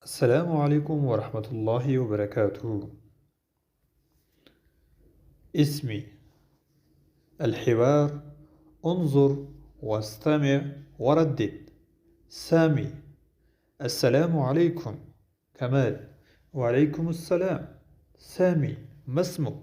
السلام عليكم ورحمة الله وبركاته. اسمي الحوار. انظر واستمع وردد. سامي. السلام عليكم. كمال. وعليكم السلام. سامي. ما اسمك؟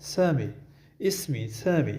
سامي. اسمي سامي.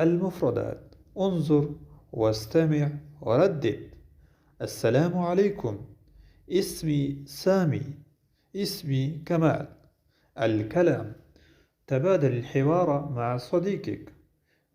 المفردات: انظر واستمع وردد. السلام عليكم. اسمي سامي. اسمي كمال. الكلام: تبادل الحوار مع صديقك.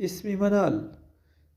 اسمي منال.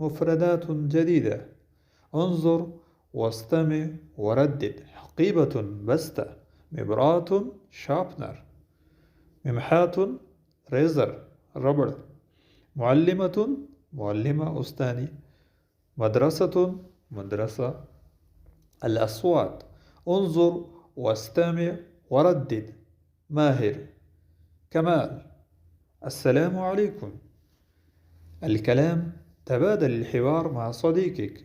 مفردات جديدة: انظر واستمع وردد. حقيبة بستة. مبراة شاربنر. ممحاة ريزر ربر. معلمة معلمة أستاذي. مدرسة مدرسة. الأصوات: انظر واستمع وردد. ماهر. كمال. السلام عليكم. الكلام: تبادل الحوار مع صديقك.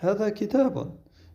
هذا كتاب.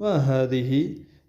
ما هذه؟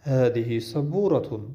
هذه سبورة.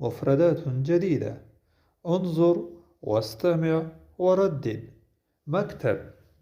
مفردات جديدة: انظر واستمع وردد. مكتب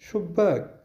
شباك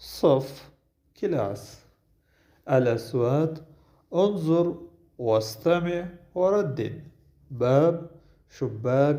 صف كلاس. الأصوات: انظر واستمع وردد. باب. شباك.